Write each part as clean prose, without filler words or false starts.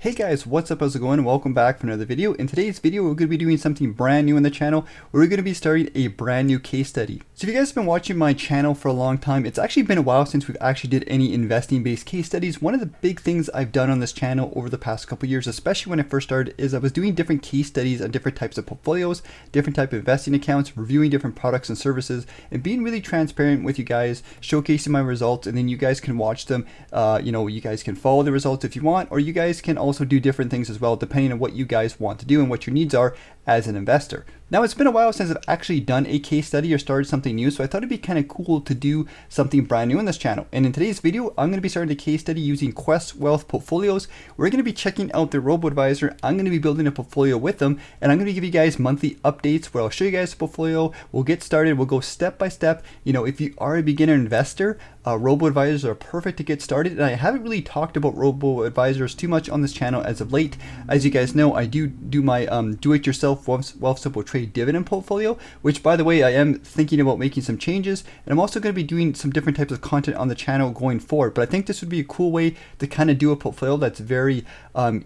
Hey guys, what's up? How's it going? Welcome back for another video. In today's video, we're going to be doing something brand new on the channel. We're going to be starting a brand new case study. So if you guys have been watching my channel for a long time, it's actually been a while since we've actually did any investing based case studies. One of the big things I've done on this channel over the past couple years, especially when I first started, is I was doing different case studies on different types of portfolios, different type of investing accounts, reviewing different products and services, and being really transparent with you guys, showcasing my results, and then you guys can watch them. You guys can follow the results if you want, or you guys can also do different things as well, depending on what you guys want to do and what your needs are as an investor. Now, it's been a while since I've actually done a case study or started something new, so I thought it'd be kind of cool to do something brand new on this channel. And in today's video, I'm going to be starting a case study using QuestWealth portfolios. We're going to be checking out their robo-advisor. I'm going to be building a portfolio with them, and I'm going to give you guys monthly updates where I'll show you guys the portfolio. We'll get started. We'll go step by step. If you are a beginner investor, robo-advisors are perfect to get started. And I haven't really talked about robo-advisors too much on this channel as of late. As you guys know, I do my do-it-yourself Wealth Simple Trade dividend portfolio, which, by the way, I am thinking about making some changes, and I'm also going to be doing some different types of content on the channel going forward. But I think this would be a cool way to kind of do a portfolio that's very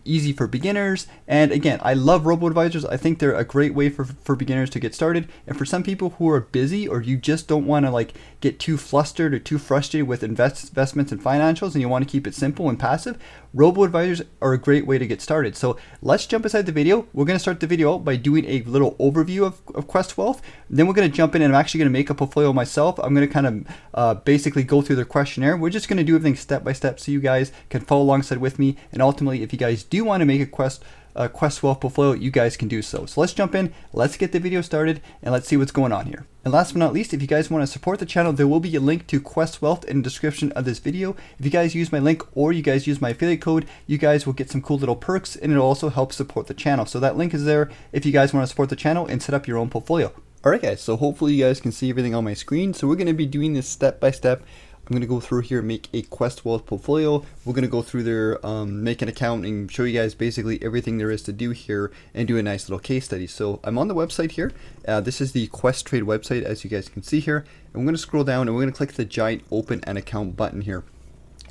easy for beginners. And again, I love robo-advisors. I think they're a great way for beginners to get started. And for some people who are busy, or you just don't want to get too flustered or too frustrated with investments and financials, and you want to keep it simple and passive, robo-advisors are a great way to get started. So let's jump inside the video. We're going to start the video out by doing a little overview of QuestWealth. Then we're going to jump in, and I'm actually going to make a portfolio myself. I'm going to kind of basically go through their questionnaire. We're just going to do everything step by step so you guys can follow alongside with me. And ultimately, if you guys do want to make a QuestWealth portfolio, you guys can do so. So let's jump in, let's get the video started, and let's see what's going on here. And last but not least, if you guys want to support the channel, there will be a link to QuestWealth in the description of this video. If you guys use my link or you guys use my affiliate code, you guys will get some cool little perks, and it'll also help support the channel. So that link is there if you guys want to support the channel and set up your own portfolio. Alright guys, so hopefully you guys can see everything on my screen. So we're going to be doing this step by step. I'm going to go through here, make a QuestWealth portfolio. We're going to go through their, make an account and show you guys basically everything there is to do here and do a nice little case study. So I'm on the website here. This is the QuestTrade website, as you guys can see here. And we're going to scroll down and we're going to click the giant open an account button here.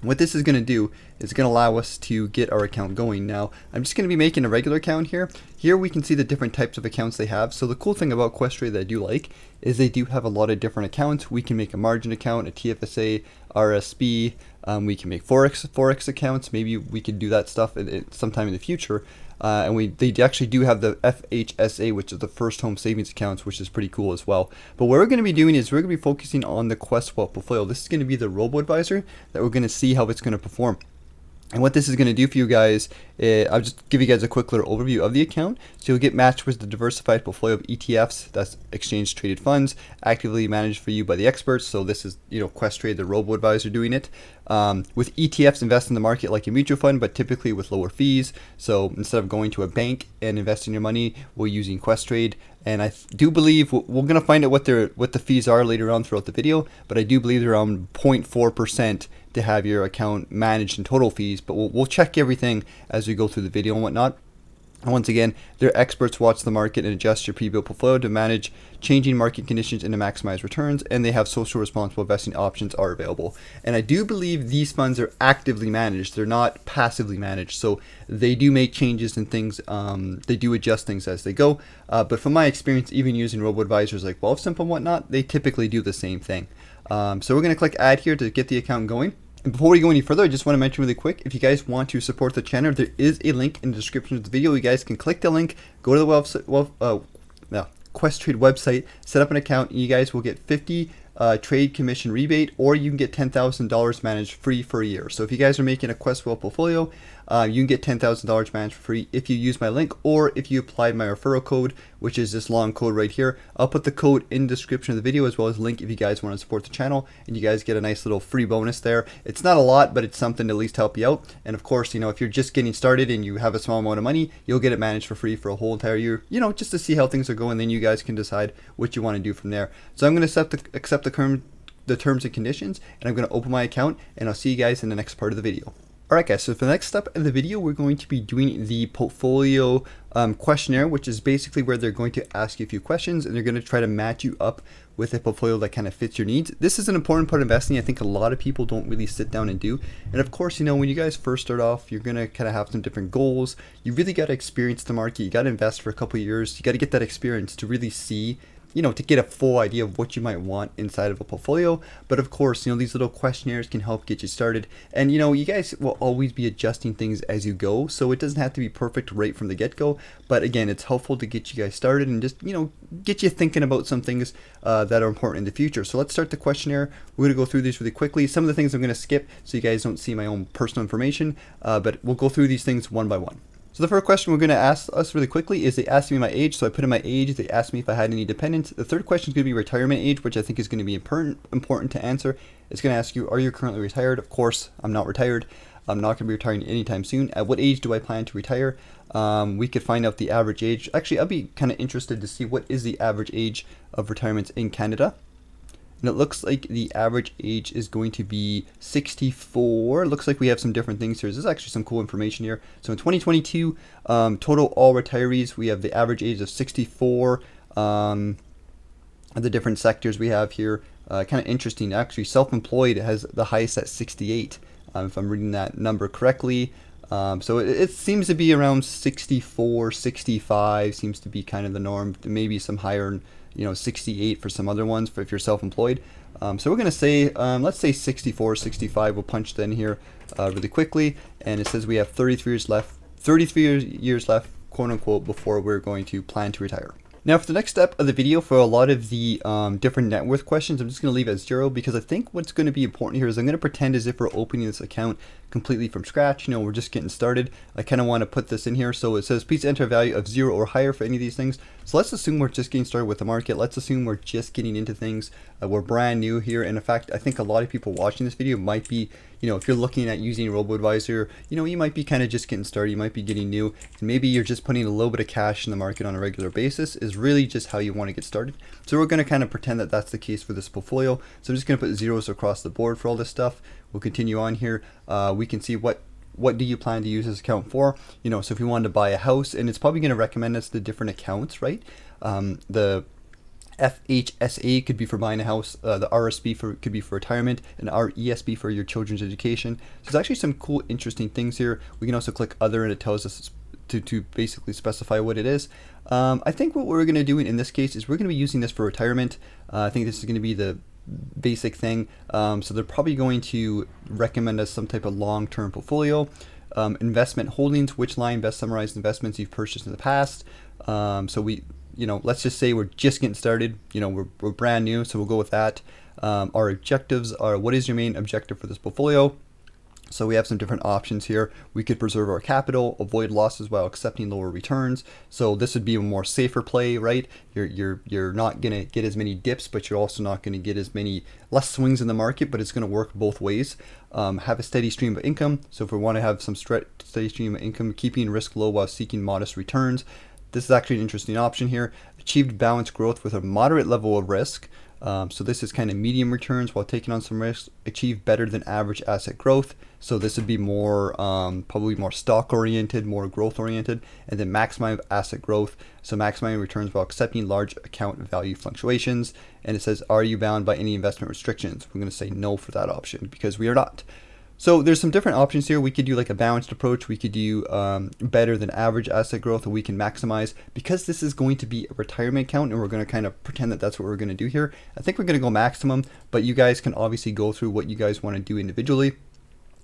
What this is going to do is going to allow us to get our account going. Now, I'm just going to be making a regular account here. Here we can see the different types of accounts they have. So the cool thing about QuestTrade that I do like is they do have a lot of different accounts. We can make a margin account, a TFSA, RSP. We can make Forex accounts. Maybe we can do that stuff sometime in the future. And they actually do have the FHSA, which is the first home savings accounts, which is pretty cool as well. But what we're going to be doing is we're going to be focusing on the QuestWealth portfolio. This is going to be the robo-advisor that we're going to see how it's going to perform. And what this is going to do for you guys, I'll just give you guys a quick little overview of the account. So you'll get matched with the diversified portfolio of ETFs, that's exchange traded funds, actively managed for you by the experts. So this is, QuestTrade, the robo-advisor doing it. With ETFs, invest in the market like a mutual fund, but typically with lower fees. So instead of going to a bank and investing your money, we're using QuestTrade. And I do believe we're going to find out what the fees are later on throughout the video, but I do believe they're around 0.4% to have your account managed in total fees. But we'll check everything as we go through the video and whatnot. And once again, their experts watch the market and adjust your pre-built portfolio to manage changing market conditions and to maximize returns, and they have social responsible investing options are available. And I do believe these funds are actively managed. They're not passively managed. So they do make changes and things. They do adjust things as they go. But from my experience, even using robo-advisors like Wealthsimple and whatnot, they typically do the same thing. So we're going to click add here to get the account going. And before we go any further, I just want to mention really quick, if you guys want to support the channel, there is a link in the description of the video. You guys can click the link, go to the QuestTrade website, set up an account, and you guys will get 50 trade commission rebate, or you can get $10,000 managed free for a year. So if you guys are making a QuestWealth portfolio, you can get $10,000 managed for free if you use my link, or if you apply my referral code, which is this long code right here. I'll put the code in the description of the video, as well as a link if you guys want to support the channel, and you guys get a nice little free bonus there. It's not a lot, but it's something to at least help you out. And of course, if you're just getting started and you have a small amount of money, you'll get it managed for free for a whole entire year, just to see how things are going. Then you guys can decide what you want to do from there. So I'm going to accept the terms and conditions, and I'm going to open my account, and I'll see you guys in the next part of the video. Alright guys, so for the next step of the video, we're going to be doing the portfolio questionnaire, which is basically where they're going to ask you a few questions and they're going to try to match you up with a portfolio that kind of fits your needs. This is an important part of investing. I think a lot of people don't really sit down and do. And of course, you know, when you guys first start off, you're going to kind of have some different goals. You really got to experience the market. You got to invest for a couple of years. You got to get that experience to really see, you know, to get a full idea of what you might want inside of a portfolio. But of course, you know, these little questionnaires can help get you started. And, you know, you guys will always be adjusting things as you go. So it doesn't have to be perfect right from the get-go. But again, it's helpful to get you guys started and just, you know, get you thinking about some things that are important in the future. So let's start the questionnaire. We're going to go through these really quickly. Some of the things I'm going to skip so you guys don't see my own personal information. But we'll go through these things one by one. So the first question we're going to ask us really quickly is they asked me my age. So I put in my age. They asked me if I had any dependents. The third question is going to be retirement age, which I think is going to be important to answer. It's going to ask you, are you currently retired? Of course, I'm not retired. I'm not going to be retiring anytime soon. At what age do I plan to retire? We could find out the average age. Actually, I'll be kind of interested to see what is the average age of retirements in Canada. And it looks like the average age is going to be 64. It looks like we have some different things here. There's actually some cool information here. So in 2022, total all retirees, we have the average age of 64. The different sectors we have here, kind of interesting. Actually, self-employed has the highest at 68, if I'm reading that number correctly. So it seems to be around 64, 65 seems to be kind of the norm. Maybe some higher, you know, 68 for some other ones for if you're self-employed. So we're going to say, let's say 64, 65. We'll punch that in here really quickly. And it says we have 33 years left, quote unquote, before we're going to plan to retire. Now for the next step of the video, for a lot of the different net worth questions, I'm just going to leave it at 0 because I think what's going to be important here is I'm going to pretend as if we're opening this account completely from scratch. You know, we're just getting started. I kind of want to put this in here. So it says, please enter a value of 0 or higher for any of these things. So let's assume we're just getting started with the market. Let's assume we're just getting into things. We're brand new here. And in fact, I think a lot of people watching this video might be, you know, if you're looking at using robo-advisor, you know, you might be kind of just getting started. You might be getting new. And maybe you're just putting a little bit of cash in the market on a regular basis is really just how you want to get started. So we're going to kind of pretend that that's the case for this portfolio. So I'm just going to put zeros across the board for all this stuff. We'll continue on here. We can see what do you plan to use this account for? You know, so if you wanted to buy a house, and it's probably going to recommend us the different accounts, right? The FHSA could be for buying a house, the RSP could be for retirement, and RESP for your children's education. So there's actually some cool, interesting things here. We can also click other, and it tells us to basically specify what it is. I think what we're going to do in this case is we're going to be using this for retirement. I think this is going to be the basic thing. So they're probably going to recommend us some type of long-term portfolio. Investment holdings, which line best summarizes investments you've purchased in the past. So we, you know, let's just say we're just getting started. You know, we're brand new, so we'll go with that. Our objectives are, what is your main objective for this portfolio? So we have some different options here. We could preserve our capital, avoid losses while accepting lower returns. So this would be a more safer play, right? You're not gonna get as many dips, but you're also not gonna get less swings in the market, but it's gonna work both ways. Have a steady stream of income. So if we want to have some steady stream of income, keeping risk low while seeking modest returns. This is actually an interesting option here. Achieved balanced growth with a moderate level of risk. So this is kind of medium returns while taking on some risk. Achieve better than average asset growth. So this would be more, probably more stock oriented, more growth oriented, and then maximize asset growth. So maximizing returns while accepting large account value fluctuations. And it says, are you bound by any investment restrictions? We're going to say no for that option because we are not. So there's some different options here. We could do like a balanced approach. We could do better than average asset growth, or we can maximize. Because this is going to be a retirement account and we're going to kind of pretend that that's what we're going to do here, I think we're going to go maximum, but you guys can obviously go through what you guys want to do individually.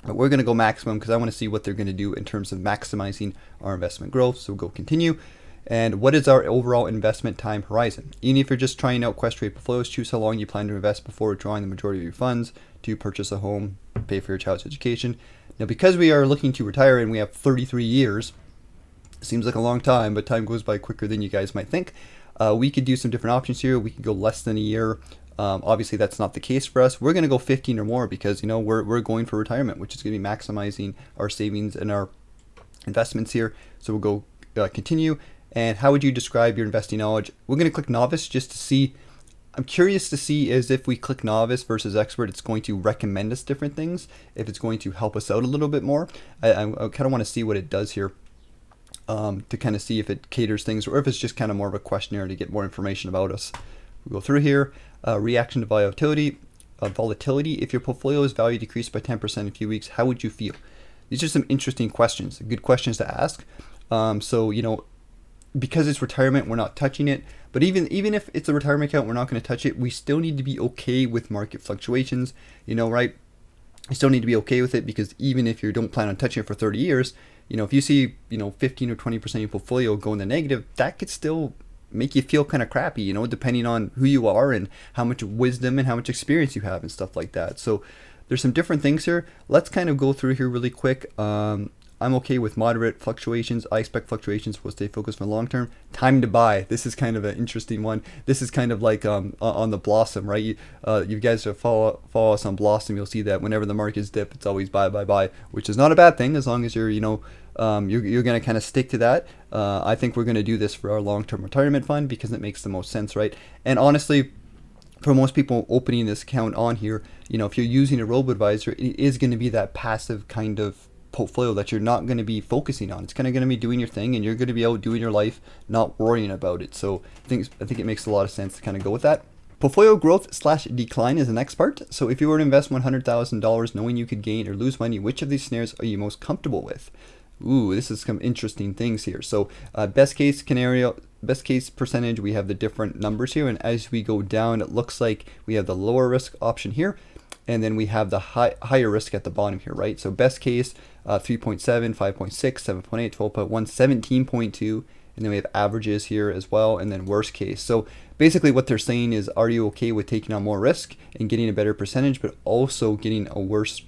But we're going to go maximum because I want to see what they're going to do in terms of maximizing our investment growth. So we'll go continue. And what is our overall investment time horizon? Even if you're just trying out QuestWealth portfolios, choose how long you plan to invest before withdrawing the majority of your funds to purchase a home, pay for your child's education. Now, because we are looking to retire and we have 33 years, seems like a long time, but time goes by quicker than you guys might think. We could do some different options here. We could go less than a year. Obviously, that's not the case for us. We're going to go 15 or more because, you know, we're going for retirement, which is going to be maximizing our savings and our investments here. So we'll go continue. And how would you describe your investing knowledge? We're going to click novice just to see I'm curious to see is if we click novice versus expert, it's going to recommend us different things, if it's going to help us out a little bit more. I kind of want to see what it does here, to kind of see if it caters things or if it's just kind of more of a questionnaire to get more information about us. We go through here, reaction to volatility. If your portfolio's value decreased by 10% in a few weeks, how would you feel? These are some interesting questions, good questions to ask. So, you know, because it's retirement, we're not touching it. But even if it's a retirement account, we're not going to touch it. We still need to be okay with market fluctuations, you know, right? You still need to be okay with it, because even if you don't plan on touching it for 30 years, you know, if you see, you know, 15 or 20% of your portfolio go in the negative, that could still make you feel kind of crappy, you know, depending on who you are and how much wisdom and how much experience you have and stuff like that. So there's some different things here. Let's kind of go through here really quick. I'm okay with moderate fluctuations. I expect fluctuations will stay focused for long term. Time to buy. This is kind of an interesting one. This is kind of like on the Blossom, right? You guys follow us on Blossom, you'll see that whenever the markets dip, it's always buy, which is not a bad thing as long as you're, you know, you're going to kind of stick to that. I think we're going to do this for our long-term retirement fund because it makes the most sense, right? And honestly, for most people opening this account on here, you know, if you're using a robo-advisor, it is going to be that passive kind of portfolio that you're not going to be focusing on. It's kind of going to be doing your thing, and you're going to be out doing your life, not worrying about it. So I think it makes a lot of sense to kind of go with that. Portfolio growth / decline is the next part. So if you were to invest $100,000 knowing you could gain or lose money, which of these scenarios are you most comfortable with? Ooh, this is some interesting things here. So best case scenario, best case percentage, we have the different numbers here, and as we go down, it looks like we have the lower risk option here, and then we have the higher risk at the bottom here, right? So best case, 3.7, 5.6, 7.8, 12.1, 17.2, and then we have averages here as well, and then worst case. So basically what they're saying is, are you okay with taking on more risk and getting a better percentage, but also getting a worse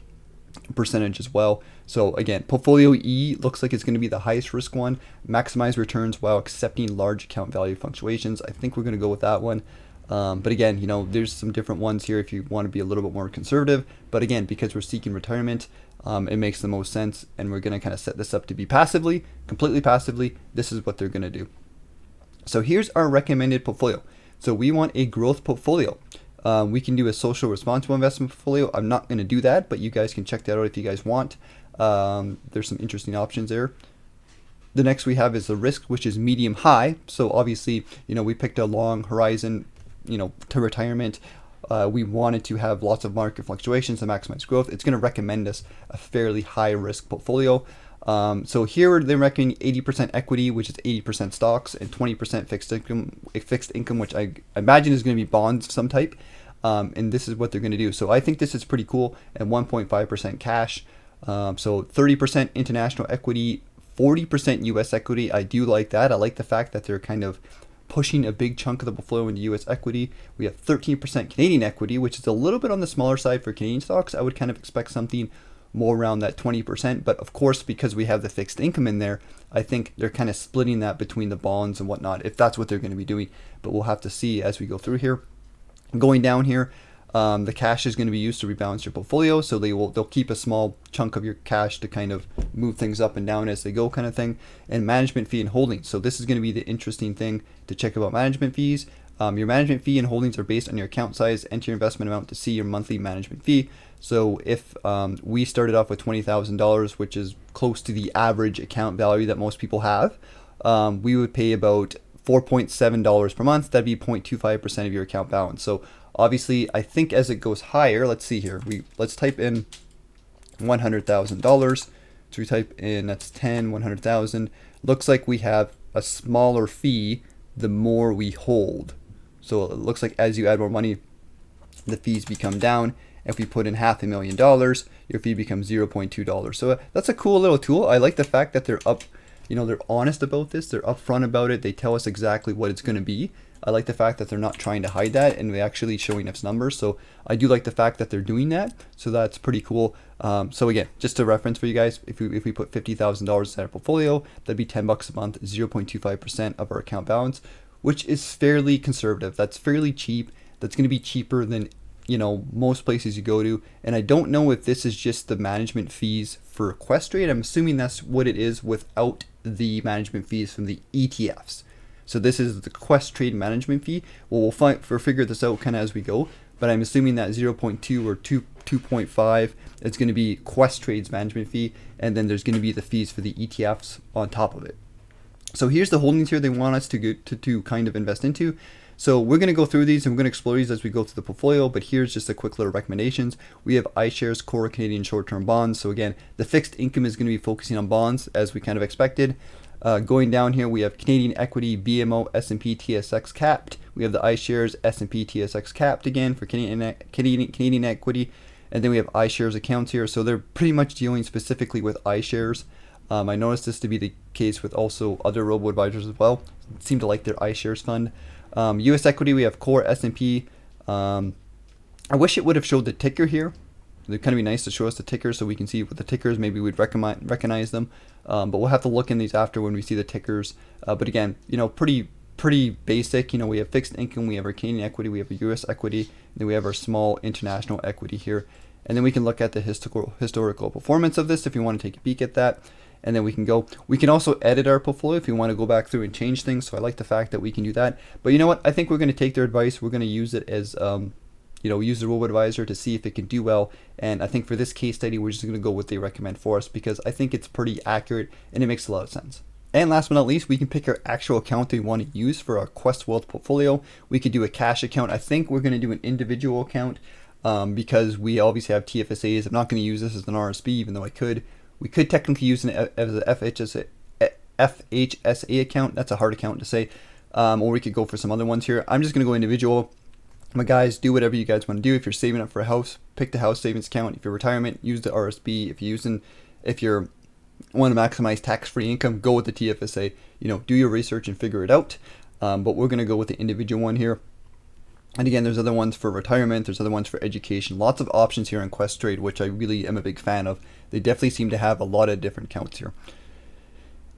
percentage as well? So again, portfolio E looks like it's going to be the highest risk one. Maximize returns while accepting large account value fluctuations. I think we're going to go with that one. But again, you know, there's some different ones here if you want to be a little bit more conservative. But again, because we're seeking retirement, it makes the most sense, and we're going to kind of set this up to be completely passively. This is what they're going to do. So here's our recommended portfolio. So we want a growth portfolio. We can do a social responsible investment portfolio. I'm not going to do that, but you guys can check that out if you guys want. There's some interesting options there. The next we have is the risk, which is medium high. So obviously, you know, we picked a long horizon, you know, to retirement. We wanted to have lots of market fluctuations to maximize growth. It's going to recommend us a fairly high risk portfolio. So here they recommend 80% equity, which is 80% stocks, and 20% fixed income, which I imagine is going to be bonds of some type. And this is what they're going to do. So I think this is pretty cool. And 1.5% cash. So 30% international equity, 40% US equity. I do like that. I like the fact that they're kind of pushing a big chunk of the portfolio into US equity. We have 13% Canadian equity, which is a little bit on the smaller side for Canadian stocks. I would kind of expect something more around that 20%. But of course, because we have the fixed income in there, I think they're kind of splitting that between the bonds and whatnot, if that's what they're going to be doing. But we'll have to see as we go through here. Going down here, the cash is going to be used to rebalance your portfolio, so they'll keep a small chunk of your cash to kind of move things up and down as they go, kind of thing. And management fee and holdings. So this is going to be the interesting thing to check about management fees. Your management fee and holdings are based on your account size. Enter your investment amount to see your monthly management fee. So if we started off with $20,000, which is close to the average account value that most people have, we would pay about $4.7 per month. That'd be 0.25% of your account balance. So obviously, I think as it goes higher, let's see here. Let's type in $100,000. So we type in, that's 10, 100,000. Looks like we have a smaller fee the more we hold. So it looks like as you add more money, the fees become down. If we put in $500,000, your fee becomes $0.2. So that's a cool little tool. I like the fact that they're they're honest about this. They're upfront about it. They tell us exactly what it's going to be. I like the fact that they're not trying to hide that, and they're actually showing us numbers. So I do like the fact that they're doing that. So that's pretty cool. So again, just to reference for you guys, if we put $50,000 in our portfolio, that'd be $10 a month, 0.25% of our account balance, which is fairly conservative. That's fairly cheap. That's going to be cheaper than, you know, most places you go to. And I don't know if this is just the management fees for Questrade. I'm assuming that's what it is without the management fees from the ETFs. So this is the Quest trade management fee. Well, we'll figure this out kind of as we go, but I'm assuming that 0.2 or 2.5 is going to be Quest Trade's management fee, and then there's going to be the fees for the ETFs on top of it. So here's the holdings here they want us to kind of invest into. So we're going to go through these and we're going to explore these as we go through the portfolio, but here's just a quick little recommendations. We have iShares Core Canadian Short-Term Bonds. So again, the fixed income is going to be focusing on bonds as we kind of expected. Going down here, we have Canadian Equity, BMO, S&P, TSX capped. We have the iShares S&P, TSX capped again for Canadian Equity. And then we have iShares accounts here. So they're pretty much dealing specifically with iShares. I noticed this to be the case with also other robo-advisors as well. Seem to like their iShares fund. US equity, we have Core S&P. I wish it would have showed the ticker here. It'd kind of be nice to show us the ticker so we can see what the tickers, maybe we'd recognize them. But we'll have to look in these after when we see the tickers. But again, pretty basic. We have fixed income, we have our Canadian equity, we have a US equity, and then we have our small international equity here. And then we can look at the historical performance of this if you want to take a peek at that. And then we can also edit our portfolio if you want to go back through and change things. So I like the fact that we can do that. But you know what? I think we're going to take their advice. We're going to use it as, use the robo-advisor to see if it can do well. And I think for this case study, we're just going to go what they recommend for us because I think it's pretty accurate and it makes a lot of sense. And last but not least, we can pick our actual account that we want to use for our QuestWealth portfolio. We could do a cash account. I think we're going to do an individual account because we obviously have TFSAs. I'm not going to use this as an RSP, even though I could. We could technically use it as an FHSA account. That's a hard account to say. Or we could go for some other ones here. I'm just going to go individual. But guys, do whatever you guys want to do. If you're saving up for a house, pick the house savings account. If you're retirement, use the RSP. If you're want to maximize tax-free income, go with the TFSA. Do your research and figure it out. But we're going to go with the individual one here. And again, there's other ones for retirement, there's other ones for education, lots of options here on QuestTrade, which I really am a big fan of. They definitely seem to have a lot of different accounts here.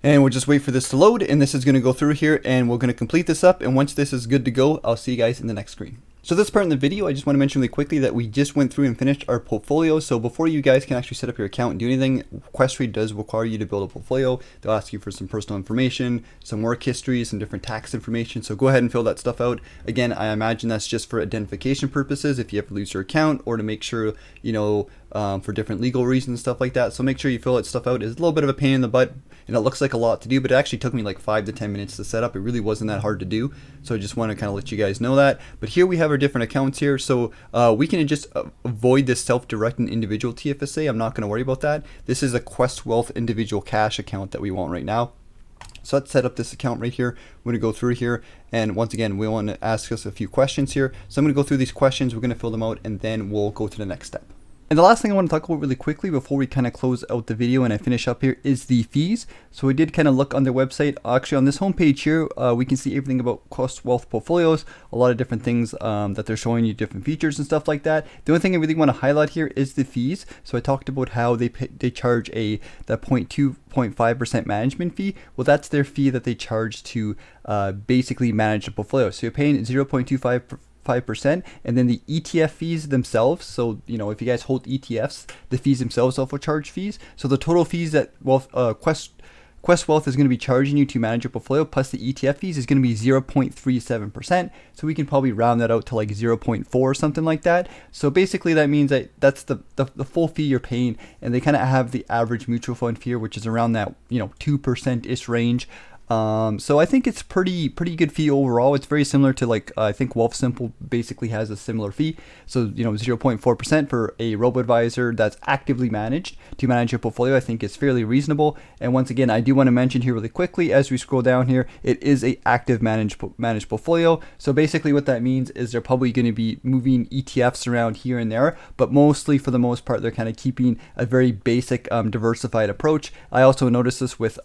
And we'll just wait for this to load, and this is going to go through here, and we're going to complete this up, and once this is good to go, I'll see you guys in the next screen. So this part in the video, I just want to mention really quickly that we just went through and finished our portfolio. So before you guys can actually set up your account and do anything, QuestTrade does require you to build a portfolio. They'll ask you for some personal information, some work history, some different tax information. So go ahead and fill that stuff out. Again, I imagine that's just for identification purposes if you have to lose your account or to make sure, for different legal reasons, stuff like that. So make sure you fill that stuff out. It's a little bit of a pain in the butt and it looks like a lot to do, but it actually took me like 5 to 10 minutes to set up. It really wasn't that hard to do. So I just want to kind of let you guys know that. But here we have our different accounts here. So we can just avoid this self-directed individual TFSA. I'm not going to worry about that. This is a QuestWealth individual cash account that we want right now. So let's set up this account right here. We're going to go through here, and once again, we want to ask us a few questions here. So I'm going to go through these questions, we're going to fill them out, and then we'll go to the next step. And the last thing I want to talk about really quickly before we kind of close out the video and I finish up here is the fees. So we did kind of look on their website. Actually, on this homepage here, we can see everything about QuestWealth portfolios, a lot of different things that they're showing you, different features and stuff like that. The only thing I really want to highlight here is the fees. So I talked about how they charge that 0.5% management fee. Well, that's their fee that they charge to basically manage the portfolio. So you're paying 0.25%, and then the ETF fees themselves. So if you guys hold ETFs, the fees themselves also charge fees. So the total fees that QuestWealth is going to be charging you to manage your portfolio plus the ETF fees is going to be 0.37%. So we can probably round that out to like 0.4 or something like that. So basically that means that that's the full fee you're paying, and they kind of have the average mutual fund fee, which is around that 2%-ish range. So I think it's pretty good fee overall. It's very similar to I think Wealthsimple basically has a similar fee. So 0.4% for a robo-advisor that's actively managed to manage your portfolio, I think is fairly reasonable. And once again, I do want to mention here really quickly as we scroll down here, it is a active managed portfolio. So basically what that means is they're probably going to be moving ETFs around here and there, but mostly for the most part they're kind of keeping a very basic diversified approach. I also noticed this with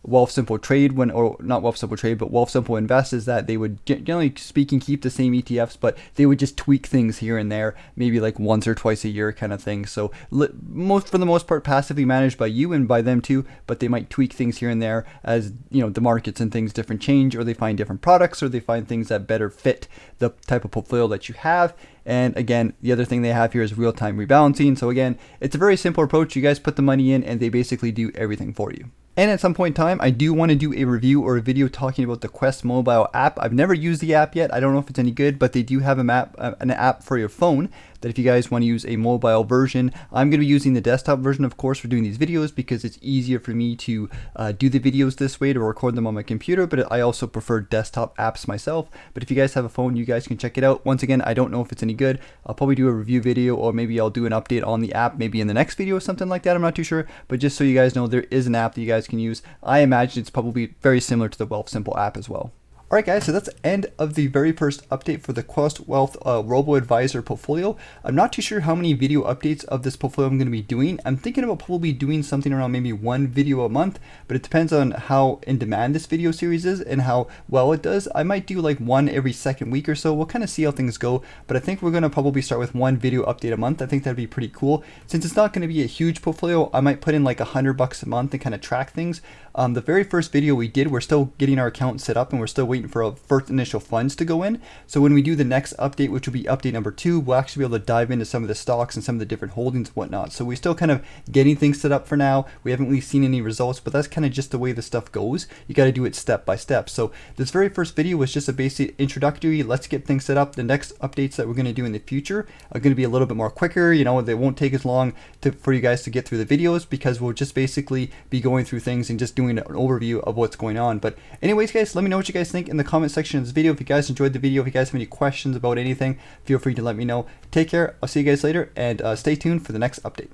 Wealthsimple Trade, not Wealthsimple Trade, but Wealthsimple Invest, is that they would generally speaking keep the same ETFs, but they would just tweak things here and there, maybe like once or twice a year kind of thing. So for the most part, passively managed by you and by them too, but they might tweak things here and there as the markets and things different change, or they find different products, or they find things that better fit the type of portfolio that you have. And again, the other thing they have here is real-time rebalancing. So again, it's a very simple approach. You guys put the money in and they basically do everything for you. And at some point in time, I do want to do a review or a video talking about the Quest mobile app. I've never used the app yet. I don't know if it's any good, but they do have an app for your phone that if you guys want to use a mobile version, I'm going to be using the desktop version, of course, for doing these videos because it's easier for me to do the videos this way, to record them on my computer, but I also prefer desktop apps myself. But if you guys have a phone, you guys can check it out. Once again, I don't know if it's any good. I'll probably do a review video, or maybe I'll do an update on the app, maybe in the next video or something like that. I'm not too sure, but just so you guys know, there is an app that you guys can use. I imagine it's probably very similar to the Wealth Simple app as well. Alright guys, so that's the end of the very first update for the QuestWealth Robo-Advisor portfolio. I'm not too sure how many video updates of this portfolio I'm going to be doing. I'm thinking about probably doing something around maybe one video a month, but it depends on how in demand this video series is and how well it does. I might do like one every second week or so. We'll kind of see how things go, but I think we're going to probably start with one video update a month. I think that'd be pretty cool. Since it's not going to be a huge portfolio, I might put in like $100 a month and kind of track things. The very first video we did, we're still getting our account set up and we're still waiting for our first initial funds to go in. So when we do the next update, which will be update number 2, we'll actually be able to dive into some of the stocks and some of the different holdings and whatnot. So we're still kind of getting things set up for now. We haven't really seen any results, but that's kind of just the way the stuff goes. You got to do it step by step. So this very first video was just a basic introductory. Let's get things set up. The next updates that we're going to do in the future are going to be a little bit more quicker. You know, they won't take as long for you guys to get through the videos because we'll just basically be going through things and just doing an overview of what's going on. But anyways guys, let me know what you guys think in the comment section of this video. If you guys enjoyed the video, if you guys have any questions about anything, feel free to let me know. Take care, I'll see you guys later, and stay tuned for the next update.